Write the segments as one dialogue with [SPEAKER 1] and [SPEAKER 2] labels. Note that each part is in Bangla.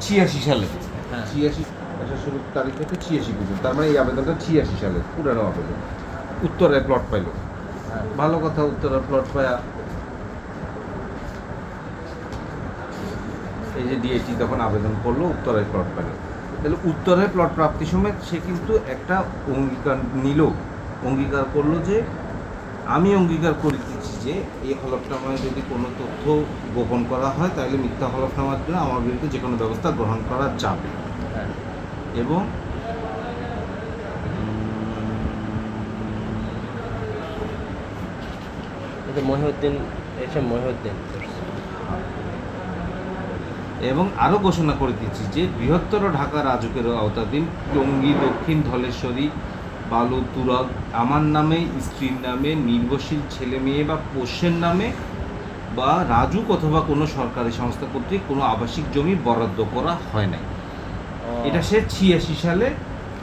[SPEAKER 1] ছিয়াশি সালে,
[SPEAKER 2] হ্যাঁ
[SPEAKER 1] 86 শুরুর তারিখ থেকে 86 পর্যন্ত, তার মানে এই আবেদনটা 86 সালে পুরানো আবেদন। উত্তরায় প্লট পাইল,
[SPEAKER 2] হ্যাঁ
[SPEAKER 1] ভালো কথা। উত্তরায় প্লট পায়া এই যে ডিএটি তখন আবেদন করলো, উত্তরায় প্লট পেল। তাহলে উত্তরায় প্লট প্রাপ্তির সময় সে কিন্তু একটা অঙ্গীকার নিল, অঙ্গীকার করলো যে আমি অঙ্গীকার করিতেছি যে এই হলফনামায় যদি কোনো তথ্য গোপন করা হয় তাহলে মিথ্যা হলফনামার জন্য আমার বিরুদ্ধে যে কোনো ব্যবস্থা গ্রহণ করা যাবে।
[SPEAKER 2] হ্যাঁ
[SPEAKER 1] এবং
[SPEAKER 2] এটা মহিউদ্দিন
[SPEAKER 1] এবং আরও ঘোষণা করিতেছি যে বৃহত্তর ঢাকা রাজুকের আওতাধীন টঙ্গী, দক্ষিণ ধলেশ্বরী, বালু, তুরাগ আমার নামে, স্ত্রীর নামে, নির্ভরশীল ছেলে মেয়ে বা পোষ্যের নামে বা রাজুক অথবা কোনো সরকারি সংস্থা কর্তৃক কোনো আবাসিক জমি বরাদ্দ করা হয় নাই। এটা সে 86 সালে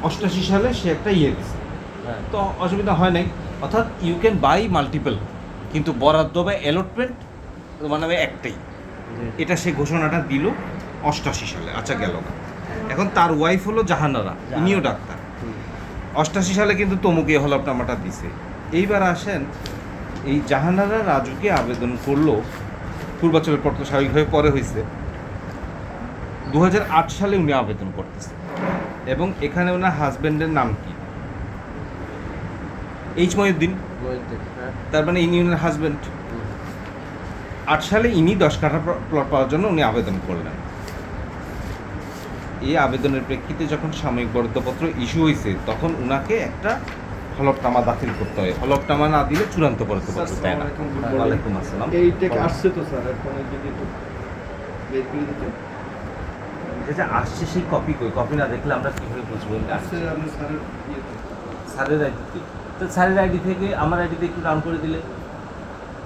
[SPEAKER 1] 88 সালে সে একটা দিছে,
[SPEAKER 2] হ্যাঁ
[SPEAKER 1] তো অসুবিধা হয় নাই। অর্থাৎ ইউ ক্যান বাই মাল্টিপল, কিন্তু বরাদ্দ বা অ্যালটমেন্ট তোমার নামে একটাই। এটা সে ঘোষণাটা দিল 88 সালে। আচ্ছা গেল না। এখন তার ওয়াইফ হলো জাহানারা, ইনিও ডাক্তার। 88 সালে কিন্তু তমুকে হলফনামাটা দিছে। এইবার আসেন, এই জাহানারা রাজুকে আবেদন করলো, পূর্বাচলের পর তো স্বাভাবিকভাবে পরে হয়েছে। 2008 সালে উনি আবেদন করতেছে এবং এখানে ওনার হাজব্যান্ডের নাম কি? এইচ মহিউদ্দিন।
[SPEAKER 2] হ্যাঁ
[SPEAKER 1] তার মানে ইনি ওনার হাজব্যান্ড। 8 সালে ইনি 10 কাঠা প্লট পাওয়ার জন্য উনি আবেদন করলেন। এই আবেদনের প্রেক্ষিতে যখন সাময়িক বরাদ্দপত্র ইস্যু হয়েছে তখন উনাকে একটা হলফনামা দাখিল করতে হয়। হলফনামা না দিলে চূড়ান্ত বরাদ্দপত্র দেয় না। ওয়ালাইকুম আসসালাম।
[SPEAKER 3] এইটা আসছে তো স্যার, এখন যদি একটু বের করে দিতে।
[SPEAKER 1] যেটা আসছে সেই কপি কই? কপি না দেখলে আমরা কীভাবে বুঝবো?
[SPEAKER 3] আসছে আপনি স্যারের ইয়েতে।
[SPEAKER 1] স্যারের আইডিতে, তো স্যারের আইডি থেকে আমার আইডিতে একটু ডাউন করে দিলে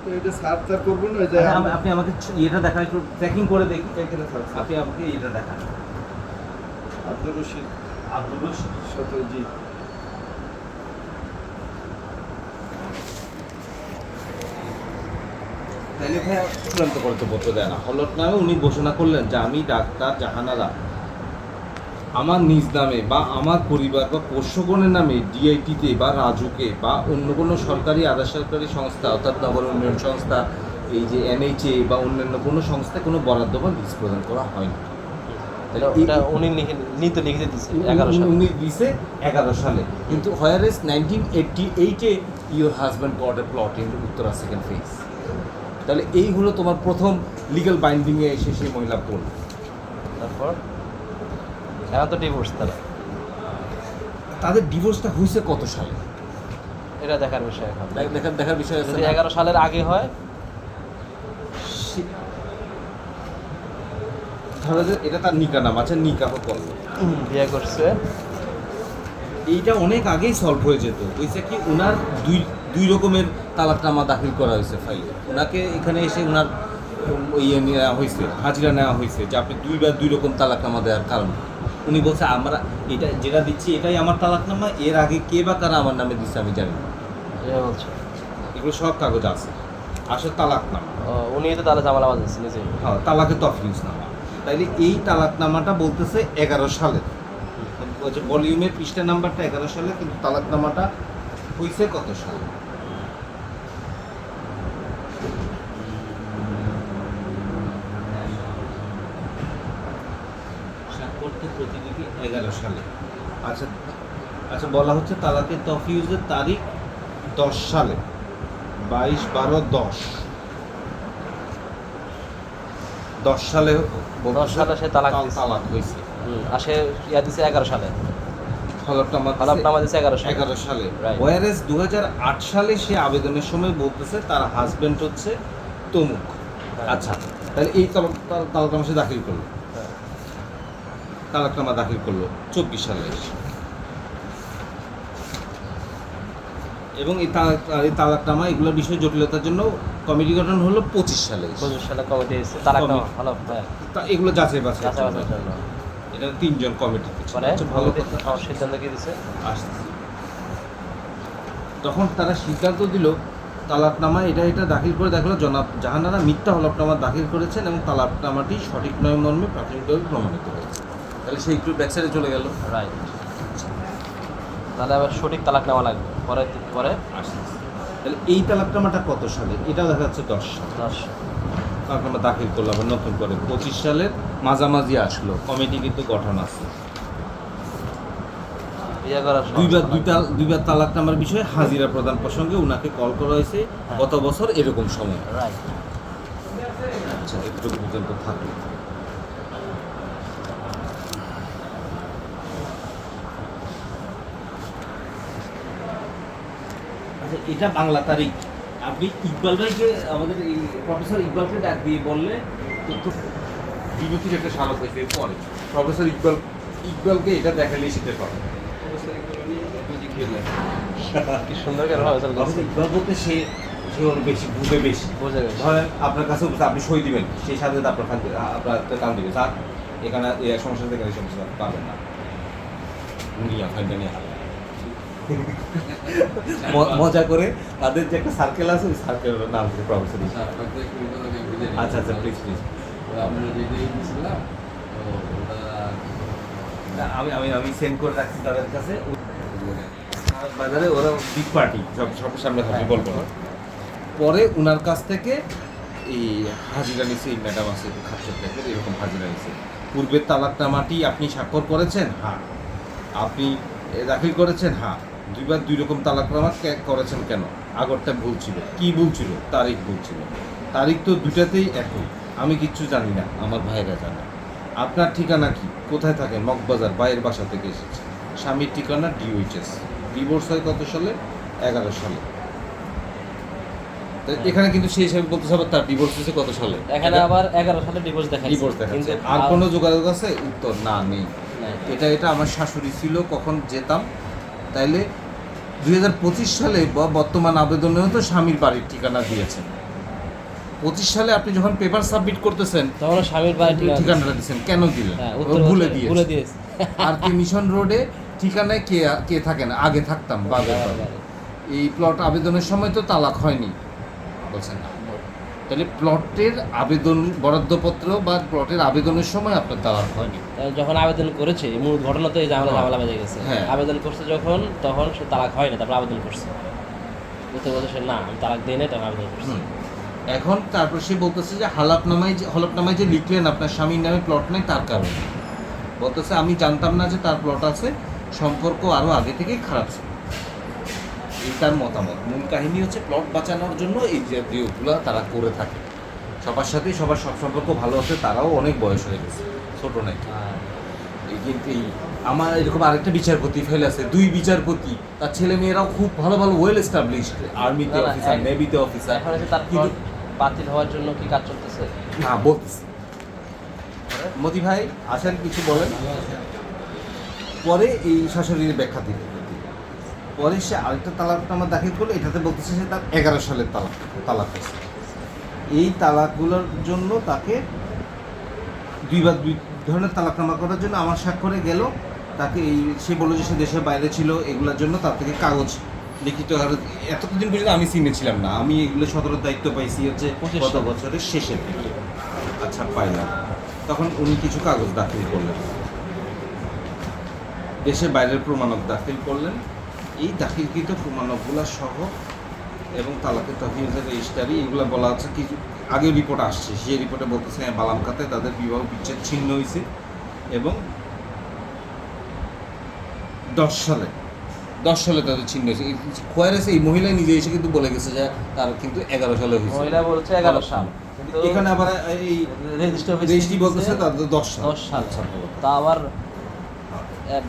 [SPEAKER 3] তো এটা স্যার স্যার করবেন না, যে
[SPEAKER 1] আপনি আমাকে ইয়েটা দেখান, একটু ট্র্যাকিং করে দেখি।
[SPEAKER 3] এখানে স্যার
[SPEAKER 1] আপনি আমাকে এটা দেখান।
[SPEAKER 3] আব্দুর রশিদ
[SPEAKER 1] আব্দুল রশিদ।
[SPEAKER 3] সতর্জি।
[SPEAKER 1] তাহলে ভাই চূড়ান্ত বরাদ্দপত্র দেয় না। হলফনামে উনি ঘোষণা করলেন যে আমি ডাক্তার জাহানারা আমার নিজ নামে বা আমার পরিবার বা পোষ্যগণের নামে ডিআইটিতে বা রাজুকে বা অন্য কোনো সরকারি আধা সরকারি সংস্থা অর্থাৎ নগর উন্নয়ন সংস্থা, এই যে এনএইচএ বা অন্যান্য কোনো সংস্থায় কোনো বরাদ্দ বা লিজ প্রদান করা হয়নি।
[SPEAKER 2] এটা উনি লিখে দিয়েছে 11 সালে।
[SPEAKER 1] উনি দিছে 11 সালে, কিন্তু হোয়ারেস 1988-এ your husband got a plot in Uttara second phase. তাহলে এই হলো তোমার প্রথম লিগ্যাল বাইন্ডিংয়ে এসে সেই মহিলা পড়ল।
[SPEAKER 2] তারপর এখন তো ডিভোর্স
[SPEAKER 1] তাদের ডিভোর্সটা হয়েছে কত সালে?
[SPEAKER 2] এটা দেখার বিষয় এখন।
[SPEAKER 1] দেখার বিষয় আছে
[SPEAKER 2] যদি
[SPEAKER 1] না?
[SPEAKER 2] 11 সালের আগে হয়,
[SPEAKER 1] ধরো যে এটা তার নিকা নাম আছে, নিকাহ করলো,
[SPEAKER 2] বিয়ে করছে,
[SPEAKER 1] এইটা অনেক আগেই সলভ হয়ে যেত। হয়েছে কি, ওনার দুই রকমের তালাকনামা দাখিল করা হয়েছে ফাইলে। ওনাকে এখানে এসে ওনার ইয়ে নেওয়া হয়েছে, হাজিরা নেওয়া হয়েছে যে আপনি দুই রকম তালাকনামা দেওয়ার কারণ। উনি বলছে আমরা এটা যেটা দিচ্ছি এটাই আমার তালাকনামা, এর আগে কে বা কারা আমার নামে দিচ্ছে আমি জানি না।
[SPEAKER 2] এটা বলছে।
[SPEAKER 1] এগুলো সব কাগজ আছে, আসলে তালাকনামা।
[SPEAKER 2] উনি তো তাহলে জামালা বাজাচ্ছে নিজে।
[SPEAKER 1] হ্যাঁ, তালাকে তফরিজনামা। তাইলে এই তালাকনামাটা বলতেছে 11 সালে, ভলিউমের পৃষ্ঠা নাম্বারটা 11 সালে, কিন্তু তালাকনামাটা হয়েছে কত সালে? স্বাক্ষরটি প্রতিলিপি 11 সালে। আচ্ছা আচ্ছা, বলা হচ্ছে তালাকের তফরিজের তারিখ 10 সালে, 22/12/10। 10 সালে
[SPEAKER 2] 10 সালে সে তালাক দিছে।
[SPEAKER 1] তালাক হয়েছে।
[SPEAKER 2] আর সে ইয়া দিছে 11 সালে।
[SPEAKER 1] হলফনামা
[SPEAKER 2] দিছে 11 সালে।
[SPEAKER 1] 11 সালে।
[SPEAKER 2] Right.
[SPEAKER 1] ওয়ারেস 2008 সালে সে আবেদনের সময় বলতেছে তার হাজবেন্ড হচ্ছে তমুক। আচ্ছা, তাহলে এই তালাকনামা সে দাখিল করলো, তালাকনামা দাখিল করলো 24 সালে এসে। এবং এই তালাকনামা এগুলোর বিষয়ে জটিলতার জন্য কমিটি গঠন হলো 25 সালে।
[SPEAKER 2] 25 সালে কমিটি এসেছে তালাকনামা হলো। হ্যাঁ,
[SPEAKER 1] এগুলো যাচাই বাছাই
[SPEAKER 2] যাচাই-বাছাইয়ের জন্য।
[SPEAKER 1] এটা 3 জন কমিটি।
[SPEAKER 2] পরে
[SPEAKER 1] ভালো
[SPEAKER 2] কমিটি
[SPEAKER 1] কথা।
[SPEAKER 2] সিদ্ধান্ত কি দিছে?
[SPEAKER 1] আসছে, তখন তারা সিদ্ধান্ত দিল তালাকনামা এটা দাখিল করে দেখলো জনাব জাহানারা মিথ্যা হলফনামা দাখিল করেছেন এবং তালাকনামাটি সঠিক নয় মর্মে প্রাথমিকভাবে প্রমাণিত হয়েছে। তাহলে সে একটু ব্যাক সাইডে চলে গেল।
[SPEAKER 2] রাইট, তাহলে আবার সঠিক তালাক নেওয়া লাগবে পরে পরে
[SPEAKER 1] আসছে। তাহলে এই তালাকনামাটা কত সালে? এটা দেখা যাচ্ছে 10 সাল
[SPEAKER 2] 10
[SPEAKER 1] তালাকনামা দাখিল করলো আবার নতুন করে 25 সালের মাঝামাঝি আসলো, কমিটি কিন্তু গঠন আছে।
[SPEAKER 2] বিয়ে করার
[SPEAKER 1] দুইবার তালাকনামার বিষয়ে হাজিরা প্রদান প্রসঙ্গে উনাকে কল করা হয়েছে গত বছর এরকম সময়।
[SPEAKER 2] রাইট।
[SPEAKER 1] আচ্ছা, একটু পর্যন্ত থাকলো। আচ্ছা, এটা বাংলা তারিখ। আপনি ইকবাল ভাইকে, আমাদের এই প্রফেসর ইকবালকে ডাক দিয়ে বললে তথ্য বিভূতির একটা স্মারক হয়েছে পরে প্রফেসর ইকবালকে এটা দেখালেই সেটা পাবে।
[SPEAKER 2] কি সুন্দর করে হবে তাহলে।
[SPEAKER 1] প্রফেসর ইকবাল বলতে সে ওর বেশি বুঝে বেশি।
[SPEAKER 2] বুঝে গেছে।
[SPEAKER 1] ধরেন আপনার কাছে আপনি সই দিবেন, সেই সাথে আপনার কাম দিবে স্যার এখানে এই সমস্যা থেকে এই সমস্যা পাবেন না, নিয়ে ফাইনটা নিয়ে মজা করে তাদের যে একটা সার্কেল আছে ওই সার্কেলের নাম থেকে প্রফেসর। আচ্ছা আচ্ছা, প্লিজ প্লিজ। আমি সেন্ড করে রাখছি তাদের কাছে। বাজারে ওরা বিগ পার্টি সব সামনে থাকবে বলবো না। পরে উনার কাছ থেকে এই হাজিরা নিছে, এই ম্যাডাম আছে খাচ্চর টাইপের, এরকম হাজিরা নিছে। পূর্বের তালাকনামাটি আপনি স্বাক্ষর করেছেন? হ্যাঁ। আপনি দাখিল করেছেন? হ্যাঁ। দুইবার দুই রকম তালাকনামা করেছেন কেন? আগরটা ভুল ছিল। কি ভুল ছিল? তারিখ ভুল ছিল। তারিখ তো দুটাতেই একই। আমি কিচ্ছু জানি না, আমার ভাইরা জানে। আপনার ঠিকানা কি? কোথায় থাকেন? মগবাজার, বাইরের বাসা থেকে এসেছে। স্বামীর ঠিকানা DOHS। ডিভোর্স হয় কত সালে? 11 সালে। এখানে কিন্তু সেই হিসাবে বলতে হবে তার ডিভোর্স হয়েছে কত সালে।
[SPEAKER 2] এখানে আবার 11 সালে ডিভোর্স দেখাচ্ছে।
[SPEAKER 1] ডিভোর্স দেখাচ্ছে। আর কোনো যোগাযোগ আছে? উত্তর না, নেই। এটা আমার শাশুড়ি ছিল, কখন যেতাম। তাইলে 2025 সালে বর্তমান আবেদনেও তো স্বামীর বাড়ির ঠিকানা দিয়েছেন। 25 সালে আপনি যখন পেপার সাবমিট করতেছেন
[SPEAKER 2] তখন স্বামীর বাড়ির
[SPEAKER 1] ঠিকানাটা দিয়েছেন, কেন দিলেন? ভুলে দিয়েছে। আর কি মিশন রোডে ঠিকানায় কে থাকেন? আগে থাকতাম বাবার বাড়ি। এই প্লট আবেদনের সময় তো তালাক হয়নি বলছেন না। তাহলে প্লটের আবেদন, বরাদ্দপত্র বা প্লটের আবেদনের সময় আপনার তালাক হয়নি।
[SPEAKER 2] যখন আবেদন করেছে মূল ঘটনা তো এই ঝামেলা বেজে গেছে।
[SPEAKER 1] হ্যাঁ।
[SPEAKER 2] আবেদন করছে যখন, তখন সে তালাক হয় না, তারপর আবেদন করছে। বলতে সে না আমি তালাক দিই না, তখন আবেদন করছে।
[SPEAKER 1] এখন তারপর সে বলতেছে যে হলফনামায় যে লিখলেন আপনার স্বামীর নামে প্লট নেই, তার কারণে বলতেছে আমি জানতাম না যে তার প্লট আছে, সম্পর্ক আরও আগে থেকেই খারাপ ছিল। এই তার মতামত। মূল কাহিনী হচ্ছে প্লট বাঁচানোর জন্য এই জাতীয়গুলো তারা করে থাকে। সবার সাথেই সবার সব সম্পর্ক ভালো আছে, তারাও অনেক বয়স হয়ে গেছে, ছোটো নাকি। কিন্তু এই আমার এরকম আরেকটা বিচারপতি ফেল আছে, 2 বিচারপতি, তার ছেলে মেয়েরাও খুব ভালো ভালো ওয়েল এস্টাবলিশড, আর্মিতে অফিসার, নেভিতে অফিসার।
[SPEAKER 2] এখন তার প্লট বাতিল হওয়ার জন্য কি কাজ চলতেছে?
[SPEAKER 1] না, বলতেছে। মোদি ভাই আসেন, কিছু বলেন। পরে এই শাশুড়ির ব্যাখ্যা দিল। পরে সে আরেকটা তালাকনামা দাখিল করলো, এটাতে বলতেছে সে তার 11 সালের তালাক হয়েছে। এই তালাকগুলোর জন্য তাকে দুই ধরনের তালাকনামা করার জন্য আমার স্বাক্ষরে গেল। তাকে সে বললো যে সে দেশের বাইরে ছিল, এগুলোর জন্য তার থেকে কাগজ লিখিত। এতদিন পর্যন্ত আমি চিনেছিলাম না, আমি এগুলো 17 দায়িত্ব পাইছি হচ্ছে গত বছরের শেষের দিকে। আচ্ছা, পাইলাম। তখন উনি কিছু কাগজ দাখিল করলেন, দেশের বাইরের প্রমাণক দাখিল করলেন। এই দাখিলকৃত প্রমাণকগুলো সহ এবং তালাকের তহবিলের রেজিস্ট্রারি, এগুলো বলা আছে কিছু আগেও রিপোর্ট আসছে। সেই রিপোর্টে বলতেছে বালাম খাতে তাদের বিবাহ বিচ্ছেদ ছিন্ন হয়েছে এবং 10 সালে তাদের ছিন্ন হয়েছে। খোয়ারেছে এই মহিলা নিজে এসে কিন্তু বলে গেছে যে তার কিন্তু 11 সালে হয়েছে।
[SPEAKER 2] মহিলা বলছে 11 সাল, কিন্তু
[SPEAKER 1] এখানে আবার এই রেজিস্ট্রি বলতেছে তাদের 10 সাল।
[SPEAKER 2] তা আবার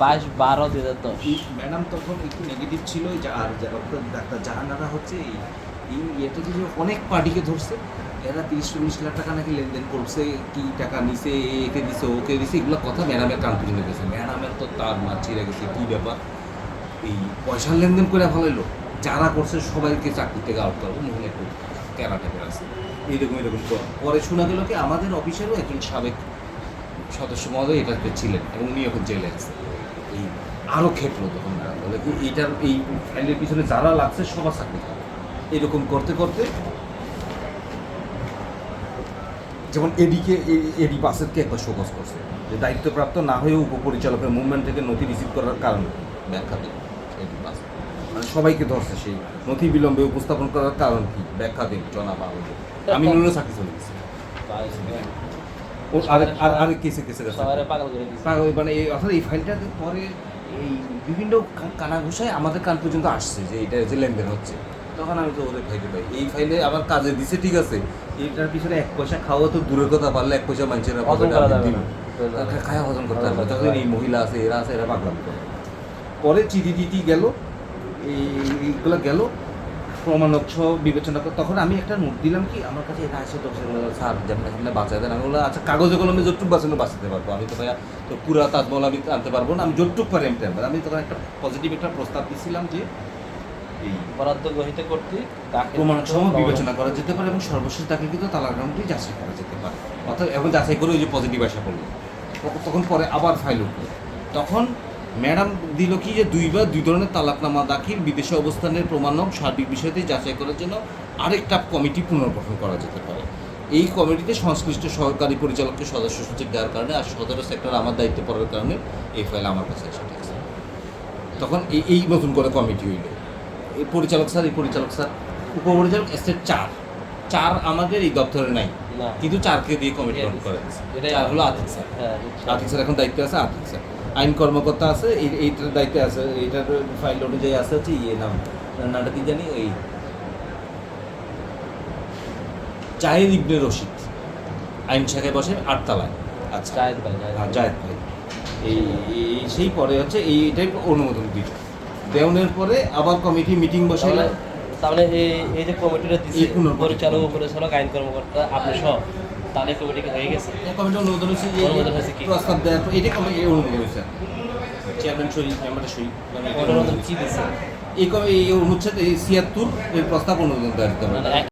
[SPEAKER 2] 22/12/2010।
[SPEAKER 1] ম্যাডাম তখন একটু নেগেটিভ ছিল। আর ডাক্তার জাহানারা হচ্ছে এই ইয়েটা যে অনেক পার্টিকে ধরছে, এরা 30-40 লাখ টাকা নাকি লেনদেন করছে, কি টাকা নিছে, একে দিছে ওকে দিছে, এগুলো কথা ম্যাডামের কান পর্যন্ত গেছে। ম্যাডামের তো তার মাছিয়ে গেছে, কী ব্যাপার, এই পয়সার লেনদেন করে ফেলাইলো। যারা করছে সবাইকে চাকরি থেকে আউট করবো, মহিলা একটু ক্যারা টাইপের আছে, এরকম পরে শোনা গেল কি আমাদের অফিসেরও একজন সাবেক সদস্য মহোদয় এটাতে ছিলেন এবং উনি এখন জেলে আছে। এই আরও ক্ষেত্র তখন বলে এইটার এই ফাইলের পিছনে যারা লাগছে সবার চাকরি করে। এরকম করতে করতে যেমন এডি বাসেরকে একবার শোকজ করছে যে দায়িত্বপ্রাপ্ত না হয়েও উপপরিচালকের মুভমেন্ট থেকে নথি রিসিভ করার কারণ কি? ব্যাখ্যা দিন এডি বাস মানে সবাইকে ধরছে সেই নথি বিলম্বে উপস্থাপন করার কারণ কি? ব্যাখ্যা দিন জনাব আহমেদ। আমি নুরুল চাকরি চলে গেছি ও আরেক কেসে গেছে
[SPEAKER 2] সবাই পাগল করে দিচ্ছে।
[SPEAKER 1] মানে অর্থাৎ এই ফাইলটাতে পরে এই বিভিন্ন কানা ঘুষায় আমাদের কান পর্যন্ত আসছে যে এটা যে লেনদেন হচ্ছে। তখন আমি তো ওদের ফাইলে পাই এই ফাইলে আমার কাজে দিছে ঠিক আছে, এটার পিছনে 1 পয়সা খাওয়া তো দূরের কথা, পারলে 1 পয়সা মানুষের
[SPEAKER 2] হজম করা যাবে না।
[SPEAKER 1] খায়া হজম করতে পারবে। তখন এই মহিলা আছে এরা আছে এরা পাগলামি করে। পরে চিঠি গেল, এইগুলো গেল প্রমাণক সহ বিবেচনা করে। তখন আমি একটা নোট দিলাম কি আমার কাছে এটা আসে তো স্যার যেমন এখানে বাঁচায় দেন। আমি বললাম আচ্ছা কাগজে কলমে যতটুকু বাঁচাতে পারবো, আমি তো ভাইয়া তো পুরা তাজমহল আমি আনতে পারবো না, আমি যতটুকু পারি আমি টানবো। আমি তখন একটা পজিটিভ একটা প্রস্তাব দিয়েছিলাম যে এই
[SPEAKER 2] বরাদ্দ গ্রহীত কর্তৃক তাকে
[SPEAKER 1] প্রমাণক সহ বিবেচনা করা যেতে পারে এবং সর্বশেষ তাকে কিন্তু তালাক গ্রামটি যাচাই করা যেতে পারে। অর্থাৎ এবং যাচাই করে ওই যে পজিটিভ আসা পড়লো, তখন পরে আবার ফাইল উঠলো। তখন ম্যাডাম দিল কি যে 2 বা 2 ধরনের তালাকনামা দাখিল, বিদেশে অবস্থানের প্রমাণক সার্বিক বিষয়টি যাচাই করার জন্য আরেকটা কমিটি পুনর্গঠন করা যেতে পারে। এই কমিটিতে সংশ্লিষ্ট সহকারী পরিচালককে সদস্য সূচক দেওয়ার কারণে আর 17 সেক্টর আমার দায়িত্ব পড়ার কারণে এই ফাইল আমার কাছে এসে গেছে। তখন এই নতুন করে কমিটি হইল। এই পরিচালক স্যার উপপরিচালক স্টেট 4 আমাদের এই দপ্তরে নাই,
[SPEAKER 2] না।
[SPEAKER 1] কিন্তু 4কে দিয়ে কমিটি গঠন করে দিয়েছে।
[SPEAKER 2] এটাই
[SPEAKER 1] 4 হলো আতিক স্যার।
[SPEAKER 2] হ্যাঁ,
[SPEAKER 1] আতিক স্যার এখন দায়িত্বে আছে। আতিক স্যার আইন কর্মকর্তা আছে, এইটার দায়িত্বে আছে। এইটার ফাইল অনুযায়ী আছে হচ্ছে নামটা কি জানি, এই জাহেদ ইবনে রশিদ আইন শাখায় বসে 8 তলায়। আচ্ছা
[SPEAKER 2] জায়েদ ভাই, জায়েদ।
[SPEAKER 1] হ্যাঁ জায়েদ ভাই। সেই পরে হচ্ছে এইটাই অনুমোদন দিল। দেওয়ানের পরে আবার কমিটি মিটিং বসাইল।
[SPEAKER 2] তাহলে এই যে কমিটিটা দিচ্ছে
[SPEAKER 1] এই পুনর্গঠন।
[SPEAKER 2] পরিচালক আইন কর্মকর্তা আপনি সব, তাহলে কমিটি কি হয়ে গেছে?
[SPEAKER 1] কমিটি অনুমোদন হয়েছে যে
[SPEAKER 2] অনুমোদন হয়েছে কি?
[SPEAKER 1] প্রস্তাব দেওয়ার পর এটাই কমিটি অনুমোদন হয়েছে। চেয়ারম্যান সই, মেম্বারের সই,
[SPEAKER 2] অনুমোদন কি দিচ্ছে?
[SPEAKER 1] এই অনুচ্ছেদ 76 এর প্রস্তাব অনুমোদন দেওয়া যেতে পারে।
[SPEAKER 2] মানে